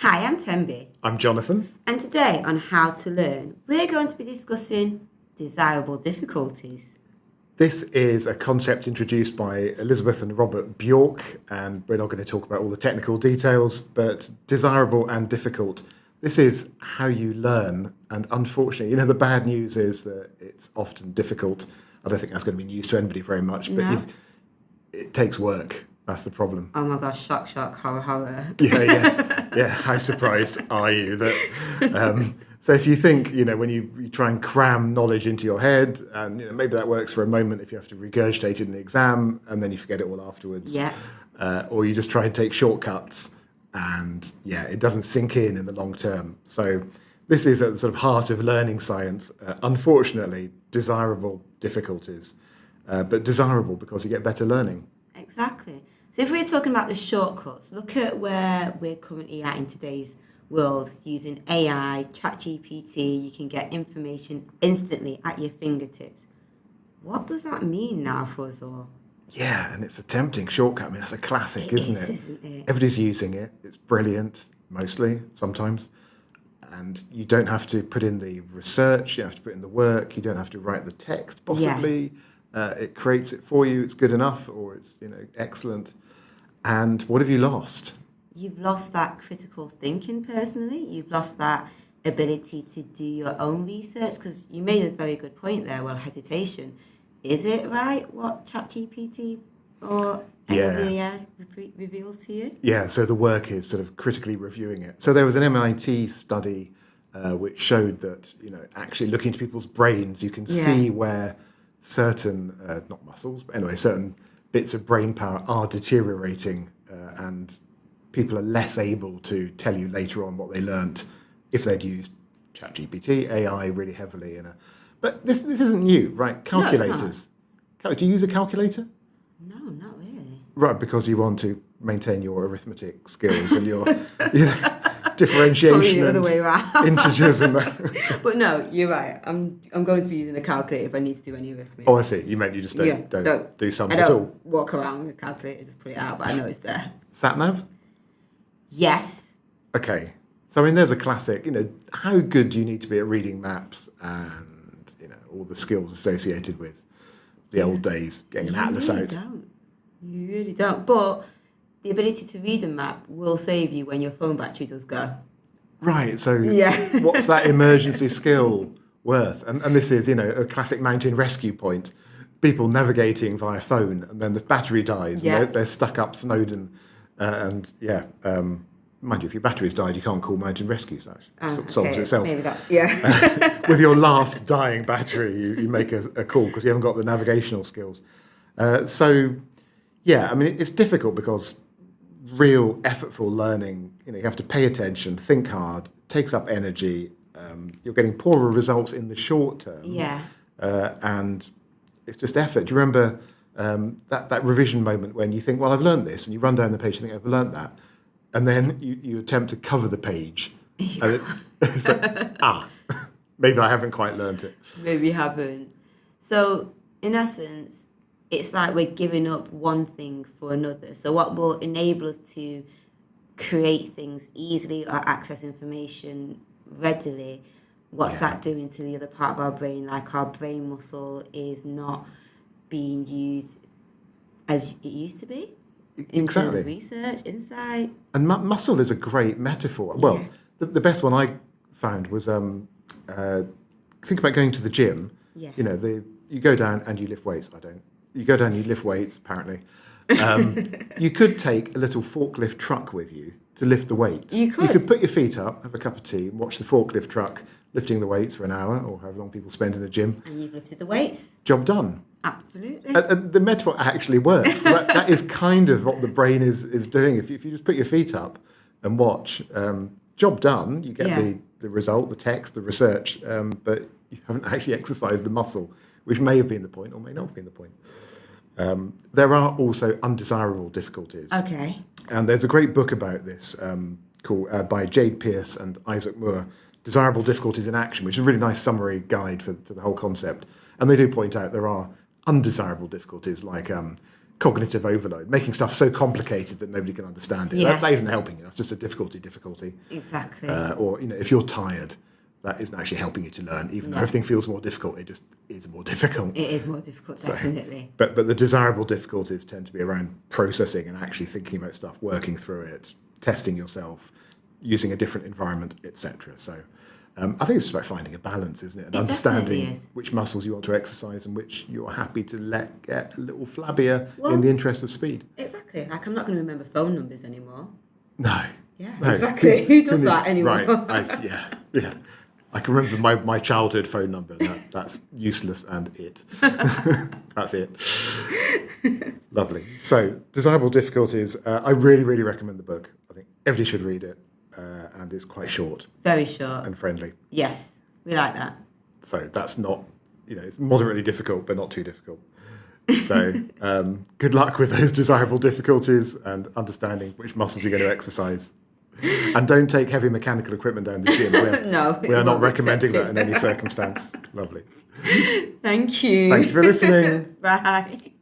Hi, I'm Thembi. I'm Jonathan. And today on How to Learn, we're going to be discussing desirable difficulties. This is a concept introduced by Elizabeth and Robert Bjork, and we're not going to talk about all the technical details, but desirable and difficult. This is how you learn, and unfortunately, the bad news is that it's often difficult. I don't think that's going to be news to anybody very much, but it takes work. That's the problem. Oh my gosh, shock, horror, horror. Yeah. How surprised are you that? So if you think, when you try and cram knowledge into your head, and maybe that works for a moment if you have to regurgitate it in the exam, and then you forget it all afterwards. Yeah. Or you just try and take shortcuts, and it doesn't sink in the long term. So this is at the sort of heart of learning science. Unfortunately, desirable difficulties, but desirable because you get better learning. Exactly. So if we're talking about the shortcuts, look at where we're currently at in today's world. Using AI, ChatGPT, you can get information instantly at your fingertips. What does that mean now for us all? Yeah, and it's a tempting shortcut. I mean, that's a classic, isn't it? Everybody's using it. It's brilliant, mostly, sometimes. And you don't have to put in the research, you don't have to put in the work, you don't have to write the text, possibly. Yeah. It creates it for you, it's good enough, or it's excellent. And what have you lost? You've lost that critical thinking personally. You've lost that ability to do your own research, because you made a very good point there. Well, hesitation. Is it right what ChatGPT or AI reveals to you? Yeah, so the work is sort of critically reviewing it. So there was an MIT study which showed that, actually looking into people's brains, you can see where certain, not muscles, but anyway, certain bits of brain power are deteriorating, and people are less able to tell you later on what they learnt if they'd used ChatGPT, AI really heavily. But this isn't new, right? Calculators. No, do you use a calculator? No, not really. Right, because you want to maintain your arithmetic skills and your differentiation the other way around. Integers and that. But no, you're right. I'm going to be using a calculator if I need to do any arithmetic. Oh, I see. You meant you just don't do sums at all. I don't walk around with a calculator, just put it out, but I know it's there. SatNav? Yes. Okay. So, I mean, there's a classic, how good do you need to be at reading maps and, all the skills associated with the old days, getting an atlas out? You really don't. But the ability to read a map will save you when your phone battery does go. Right. So what's that emergency skill worth? And this is, a classic mountain rescue point. People navigating via phone, and then the battery dies, and they're stuck up Snowdon. Mind you, if your battery's died, you can't call mountain rescue. So that solves itself. Maybe that, With your last dying battery, you make a call because you haven't got the navigational skills. It's difficult because real effortful learning, you have to pay attention, think hard, takes up energy. You're getting poorer results in the short term. Yeah. And it's just effort. Do you remember that revision moment when you think, well, I've learned this, and you run down the page and think, I've learned that. And then you attempt to cover the page. And it's like, maybe I haven't quite learned it. Maybe you haven't. So, in essence, it's like we're giving up one thing for another. So what will enable us to create things easily or access information readily, what's that doing to the other part of our brain? Like our brain muscle is not being used as it used to be. In terms of research, insight. And muscle is a great metaphor. Well, the best one I found was think about going to the gym. Yeah. You go down and you lift weights. I don't. You go down and you lift weights, apparently. You could take a little forklift truck with you to lift the weights. You could. You could put your feet up, have a cup of tea, and watch the forklift truck lifting the weights for an hour, or however long people spend in the gym. And you've lifted the weights. Job done. Absolutely. The metaphor actually works. that is kind of what the brain is doing. If you just put your feet up and watch, job done. You get the result, the text, the research, but you haven't actually exercised the muscle, which may have been the point or may not have been the point. There are also undesirable difficulties. Okay. And there's a great book about this called by Jade Pearce and Isaac Moore, Desirable Difficulties in Action, which is a really nice summary guide for the whole concept. And they do point out there are undesirable difficulties like cognitive overload, making stuff so complicated that nobody can understand it. Yeah. That isn't helping you. That's just a difficulty. Exactly. Or, if you're tired, that isn't actually helping you to learn. Even though everything feels more difficult, it just is more difficult. It is more difficult, definitely. But the desirable difficulties tend to be around processing and actually thinking about stuff, working through it, testing yourself, using a different environment, etc. So I think it's just about finding a balance, isn't it? And understanding which muscles you want to exercise and which you're happy to let get a little flabbier in the interest of speed. Exactly. Like, I'm not going to remember phone numbers anymore. No. Yeah, No. Exactly. Who does that anymore? Right. Yeah. I can remember my childhood phone number. That's useless and it. That's it. Lovely. So, Desirable Difficulties. I really, really recommend the book. I think everybody should read it. And it's quite short. Very short. And friendly. Yes, we like that. So that's not, it's moderately difficult, but not too difficult. So good luck with those desirable difficulties and understanding which muscles you're going to exercise. And don't take heavy mechanical equipment down the gym. We are not recommending that in any circumstance. Lovely. Thank you. Thank you for listening. Bye.